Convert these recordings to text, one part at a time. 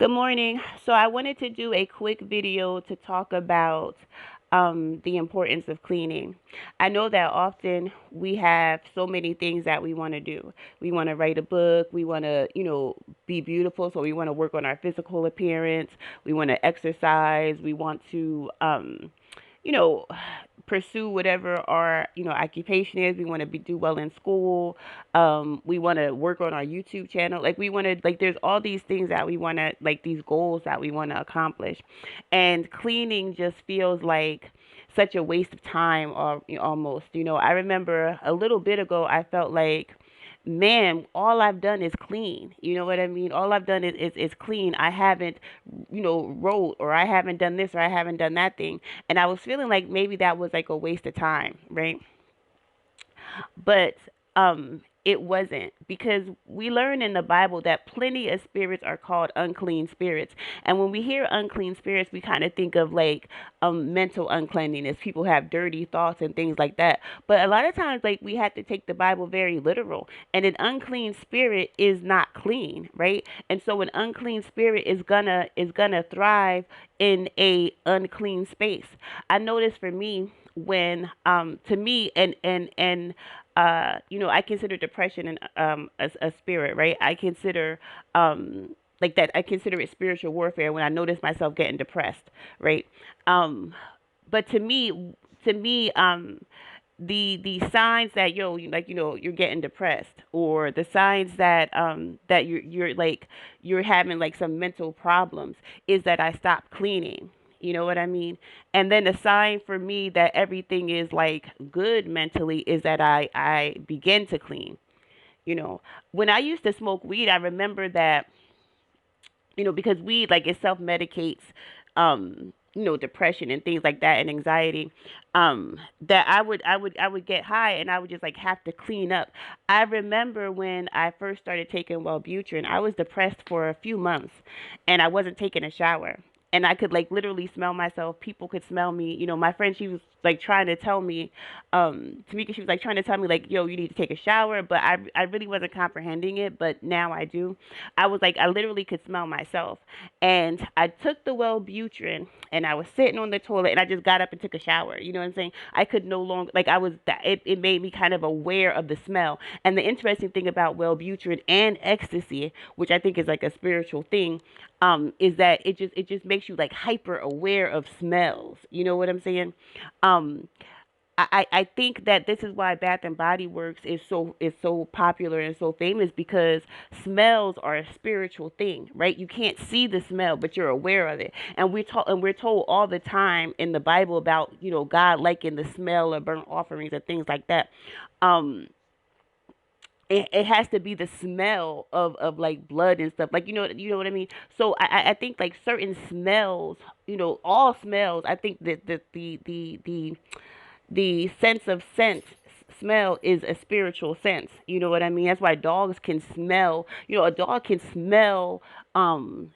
Good morning. So I wanted to do a quick video to talk about the importance of cleaning. I know that often we have so many things that we want to do. We want to write a book. We want to, be beautiful. So we want to work on our physical appearance. We want to exercise. We want to, you know, pursue whatever our occupation is. We want to be do well in school. We want to work on our YouTube channel. Like we want to like there's all these things that we want to like these goals that we want to accomplish, and cleaning just feels like such a waste of time or almost. I remember a little bit ago I felt like, man, all I've done is clean. You know what I mean? All I've done is clean. I haven't, wrote, or I haven't done this, or I haven't done that thing. And I was feeling like maybe that was like a waste of time, right? But it wasn't, because we learn in the Bible that plenty of spirits are called unclean spirits. And when we hear unclean spirits, we kind of think of like mental uncleanliness. People have dirty thoughts and things like that. But a lot of times, like, we have to take the Bible very literal. And an unclean spirit is not clean, right? And so an unclean spirit is gonna thrive in a unclean space. I noticed for me, when to me, I consider depression a spirit, right? I consider like that. I consider it spiritual warfare when I notice myself getting depressed, right? Um, but to me, the signs that you're getting depressed, or the signs that you're like you're having like some mental problems, is that I stop cleaning. You know what I mean? And then the sign for me that everything is like good mentally is that I begin to clean. You know, when I used to smoke weed, I remember that, because weed, like, it self medicates, depression and things like that, and anxiety. That I would get high, and I would just like have to clean up. I remember when I first started taking Wellbutrin, I was depressed for a few months, and I wasn't taking a shower. And I could like literally smell myself. People could smell me. My friend, she was like trying to tell me, Tamika, she was like trying to tell me like, yo, you need to take a shower. But I really wasn't comprehending it. But now I do. I was like, I literally could smell myself. And I took the Wellbutrin, and I was sitting on the toilet, and I just got up and took a shower. You know what I'm saying? I could no longer, like, I was, that it made me kind of aware of the smell. And the interesting thing about Wellbutrin and ecstasy, which I think is like a spiritual thing, is that it just makes you like hyper aware of smells. You know what I'm saying? Um, I think that this is why Bath and Body Works is so popular and so famous, because smells are a spiritual thing, right? You can't see the smell, but you're aware of it. And we're told all the time in the Bible about, God liking the smell of burnt offerings and things like that. Um, it has to be the smell of like blood and stuff, like, you know what I mean. So I think like certain smells, all smells, I think that the sense of sense smell is a spiritual sense. You know what I mean? That's why dogs can smell. A dog can smell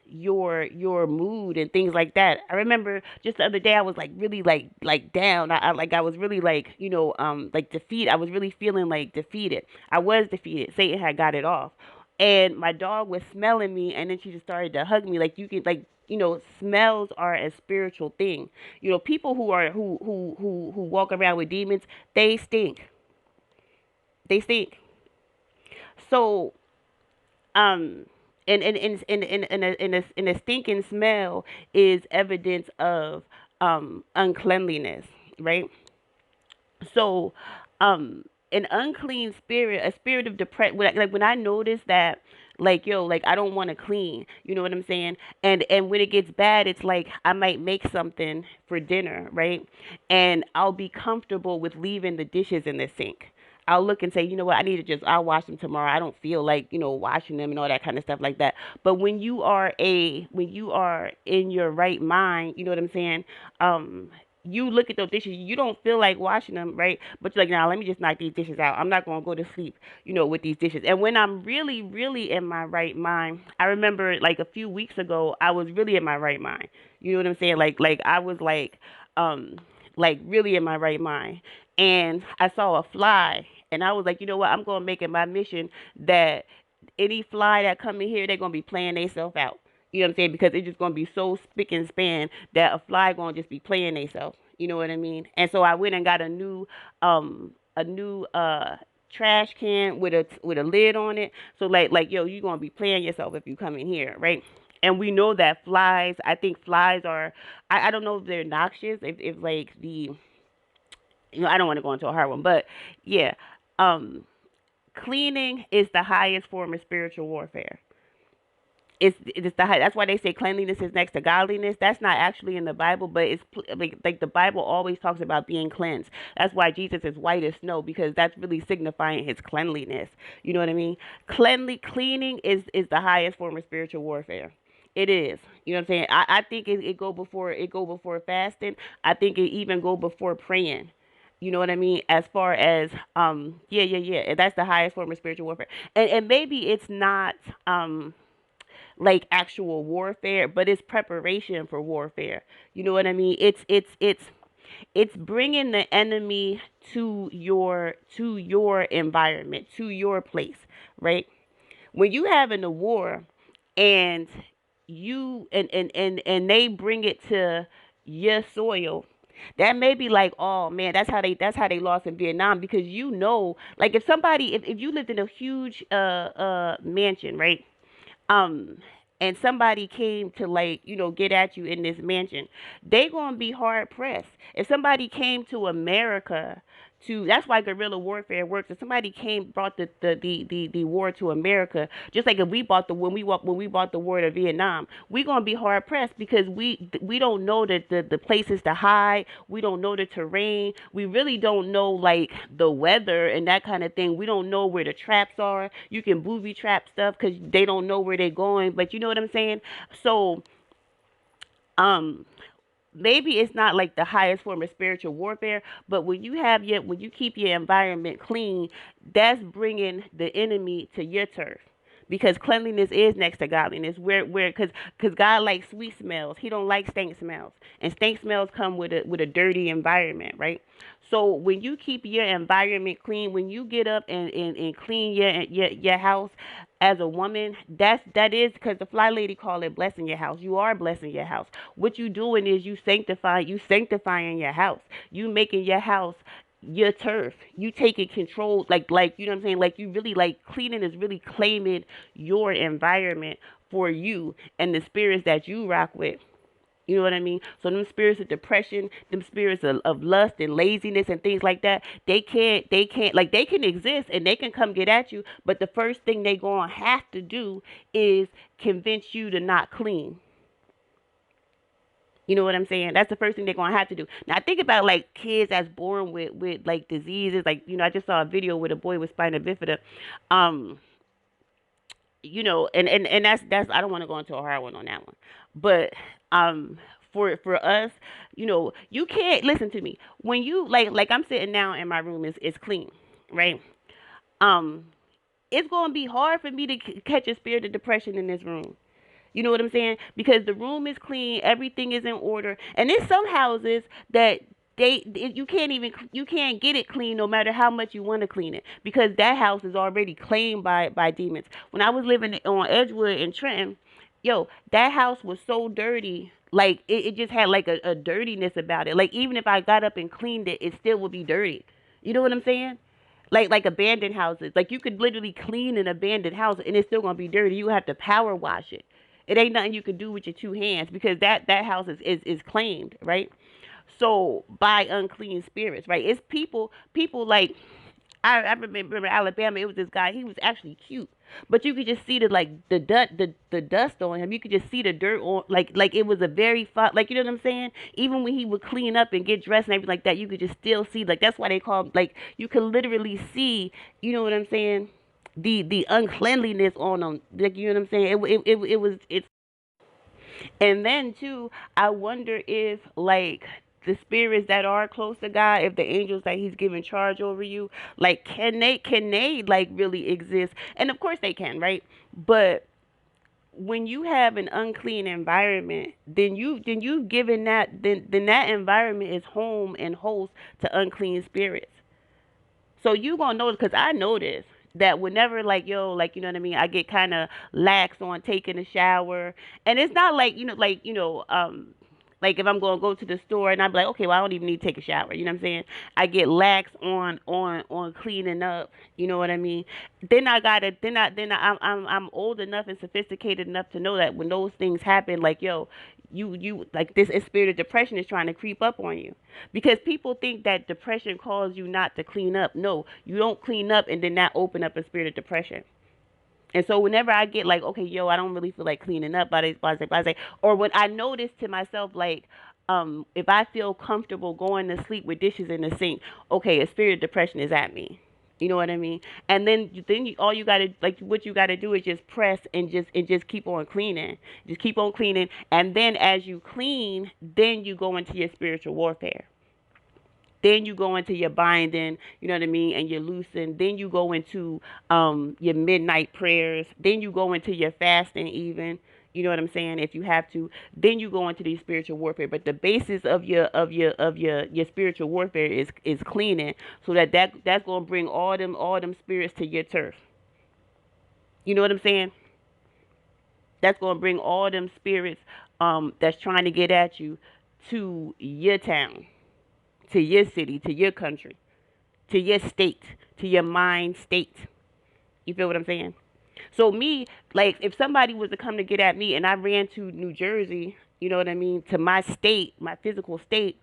your mood and things like that. I remember just the other day I was like really like down. I was really like, like defeated. I was really feeling like defeated. I was defeated. Satan had got it off. And my dog was smelling me, and then she just started to hug me. Like, you can, like, smells are a spiritual thing. People who walk around with demons, they stink. They stink. So, um, and a stinking smell is evidence of uncleanliness, right? So, an unclean spirit, a spirit of depression, like when I notice that, like, yo, like, I don't want to clean, you know what I'm saying? And when it gets bad, it's like I might make something for dinner, right? And I'll be comfortable with leaving the dishes in the sink. I'll look and say, you know what, I'll wash them tomorrow. I don't feel like, washing them and all that kind of stuff like that. But when you are in your right mind, you know what I'm saying? You look at those dishes, you don't feel like washing them, right? But you're like, now let me just knock these dishes out. I'm not gonna go to sleep, with these dishes. And when I'm really, really in my right mind, I remember like a few weeks ago, I was really in my right mind. You know what I'm saying? Like I was um, like really in my right mind, and I saw a fly, and I was like, you know what? I'm gonna make it my mission that any fly that come in here, they're gonna be playing themselves out. You know what I'm saying? Because it's just gonna be so spick and span that a fly gonna just be playing themselves. You know what I mean? And so I went and got a new trash can with a lid on it. So like yo, you gonna be playing yourself if you come in here, right? And we know that flies. I think flies are. I don't know if they're noxious. If like the I don't want to go into a hard one, but yeah, um, cleaning is the highest form of spiritual warfare. It's the high, that's why they say cleanliness is next to godliness. That's not actually in the Bible, but it's like the Bible always talks about being cleansed. That's why Jesus is white as snow, because that's really signifying his cleanliness. You know what I mean? Cleaning is the highest form of spiritual warfare. It is. You know what I'm saying? I think it go before fasting. I think it even go before praying. You know what I mean? As far as yeah. That's the highest form of spiritual warfare. And maybe it's not like actual warfare, but it's preparation for warfare. You know what I mean? It's bringing the enemy to your environment, to your place, right? When you having a war and and they bring it to your soil, that may be like, oh man, that's how they lost in Vietnam, because like if you lived in a huge mansion, right? um and somebody came to, like, get at you in this mansion, they gonna be hard pressed. If somebody came to America to That's why guerrilla warfare works. If somebody brought the war to America, just like if we bought the when we bought the war to Vietnam, we gonna be hard pressed, because we don't know the places to hide. We don't know the terrain. We really don't know, like, the weather and that kind of thing. We don't know where the traps are. You can booby trap stuff because they don't know where they're going. But you know what I'm saying? So um maybe it's not like the highest form of spiritual warfare, but when you keep your environment clean, that's bringing the enemy to your turf, because cleanliness is next to godliness. Where Because God likes sweet smells, he don't like stank smells, and stank smells come with a dirty environment, right? So when you keep your environment clean, when you get up and clean your house as a woman, that is because the fly lady call it blessing your house. You are blessing your house. What you doing is you sanctifying your house. You making your house your turf. You taking control, like you know what I'm saying? Like, you really, like, cleaning is really claiming your environment for you and the spirits that you rock with. You know what I mean? So them spirits of depression, them spirits of lust and laziness and things like that, like, they can exist and they can come get at you, but the first thing they gonna have to do is convince you to not clean. You know what I'm saying? That's the first thing they're gonna have to do. Now think about, like, kids that's born with like diseases. Like, I just saw a video with a boy with spina bifida. Um, and that's I don't want to go into a hard one on that one, but um, for us, you can't listen to me when you like I'm sitting now in my room is clean, right? Um, it's gonna be hard for me to catch a spirit of depression in this room. You know what I'm saying? Because the room is clean, everything is in order, and there's some houses that you can't get it clean no matter how much you want to clean it, because that house is already claimed by demons. When I was living on Edgewood in Trenton, yo, that house was so dirty. Like, it just had like a dirtiness about it. Like, even if I got up and cleaned it, it still would be dirty. You know what I'm saying? Like abandoned houses. Like, you could literally clean an abandoned house and it's still gonna be dirty. You have to power wash it. It ain't nothing you can do with your two hands, because that house is claimed, right? So by unclean spirits, right? It's people like, I remember Alabama. It was this guy. He was actually cute, but you could just see the dust on him. You could just see the dirt on, like it was a very fun, like, you know what I'm saying. Even when he would clean up and get dressed and everything like that, you could just still see, like, that's why they call, like, you could literally see, you know what I'm saying, the uncleanliness on them. Like, you know what I'm saying. It was it's And then too, I wonder if, like, the spirits that are close to God, if the angels that He's given charge over you, like, can they like really exist? And of course they can, right? But when you have an unclean environment, then you've given then that environment is home and host to unclean spirits. So you gonna notice, because I know this. that whenever like like what I mean, I get kind of lax on taking a shower, and it's not like like if I'm gonna go to the store and I'm like, okay, well I don't even need to take a shower. You know what I'm saying? I get lax on cleaning up. You know what I mean? Then I gotta I'm old enough and sophisticated enough to know that when those things happen, like you like this spirit of depression is trying to creep up on you, because people think that depression calls you not to clean up. No, you don't clean up and then that open up a spirit of depression. And so whenever I get like, okay, I don't really feel like cleaning up, blah, blah, blah, blah, or when I notice to myself, like, if I feel comfortable going to sleep with dishes in the sink, okay, a spirit of depression is at me. You know what I mean? And then all you gotta like what you gotta do is just press and just keep on cleaning, just keep on cleaning, and then as you clean, then you go into your spiritual warfare. Then you go into your binding, you know what I mean, and you loosen. Then you go into your midnight prayers. Then you go into your fasting, even. You know what I'm saying? If you have to, then you go into the spiritual warfare. But the basis of your spiritual warfare is cleaning, so that's gonna bring all them spirits to your turf. You know what I'm saying? That's gonna bring all them spirits that's trying to get at you to your town, to your city, to your country, to your state, to your mind state. You feel what I'm saying? So me, like if somebody was to come to get at me and I ran to New Jersey, you know what I mean, to my state, my physical state,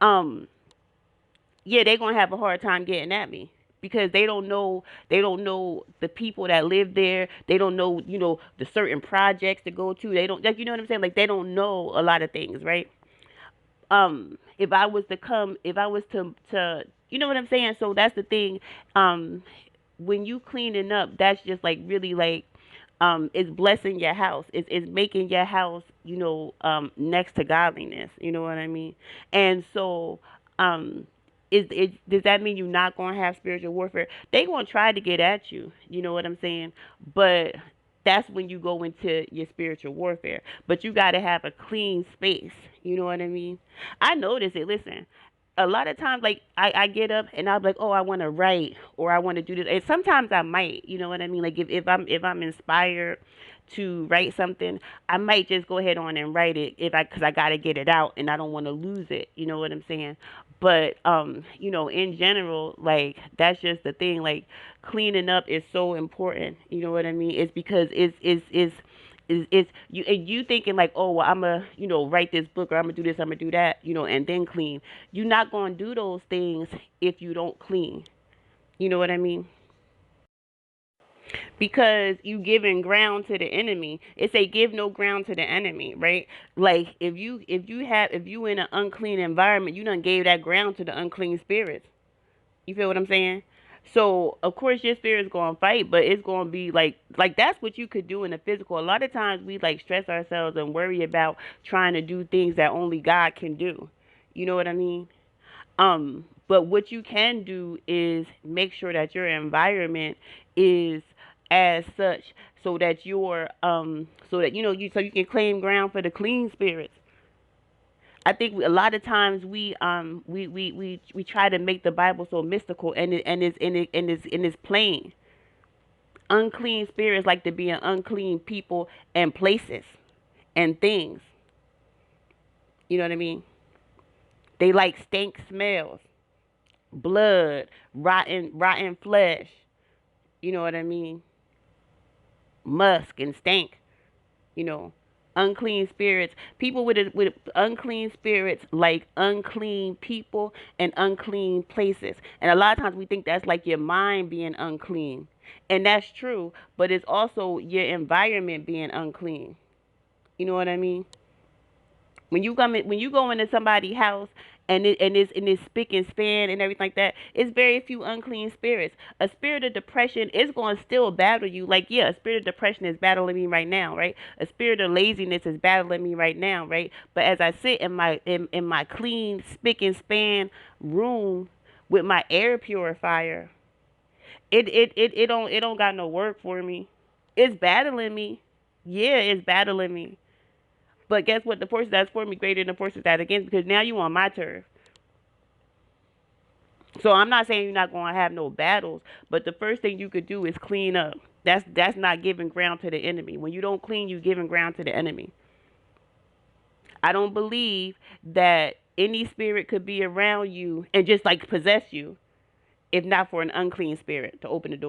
um, yeah, they're gonna have a hard time getting at me. Because they don't know the people that live there. They don't know, the certain projects to go to. They don't like, you know what I'm saying? Like they don't know a lot of things, right? If I was to come, if I was to you know what I'm saying? So that's the thing. Um when you cleaning up, that's just like really like it's blessing your house. It's making your house, next to godliness. You know what I mean? And so does that mean you're not gonna have spiritual warfare? They gonna try to get at you. You know what I'm saying? But that's when you go into your spiritual warfare. But you gotta have a clean space. You know what I mean? I notice it. Listen, a lot of times, like I get up and I'll be like, oh, I want to write or I want to do this. And sometimes I might, you know what I mean? Like if I'm inspired to write something, I might just go ahead on and write it if I because I gotta get it out and I don't want to lose it. You know what I'm saying? But in general, like that's just the thing. Like cleaning up is so important. You know what I mean? It's because it's you and you thinking like, oh well, I'm gonna write this book or I'm gonna do this, I'm gonna do that, and then clean. You're not gonna do those things if you don't clean. You know what I mean? Because you giving ground to the enemy. It say give no ground to the enemy, right? Like if you in an unclean environment, you done gave that ground to the unclean spirits. You feel what I'm saying? So of course your spirit's gonna fight, but it's gonna be like that's what you could do in the physical. A lot of times we like stress ourselves and worry about trying to do things that only God can do. You know what I mean? But what you can do is make sure that your environment is as such so that you can claim ground for the clean spirits. I think a lot of times we try to make the Bible so mystical and it's plain. Unclean spirits like to be in unclean people and places and things. You know what I mean? They like stank smells, blood, rotten flesh. You know what I mean? Musk and stank. You know, unclean spirits. People with unclean spirits like unclean people and unclean places. And a lot of times we think that's like your mind being unclean, and that's true. But it's also your environment being unclean. You know what I mean? When you go into somebody's house and it's spick and span and everything like that, it's very few unclean spirits. A spirit of depression is going to still battle you. Like yeah, a spirit of depression is battling me right now, right? A spirit of laziness is battling me right now, right? But as I sit in my clean spick and span room with my air purifier, it don't got no work for me. It's battling me. Yeah, it's battling me. But guess what? The forces that's for me greater than the forces that against me, because now you on my turf. So I'm not saying you're not going to have no battles, but the first thing you could do is clean up. That's not giving ground to the enemy. When you don't clean, you're giving ground to the enemy. I don't believe that any spirit could be around you and just like possess you if not for an unclean spirit to open the door.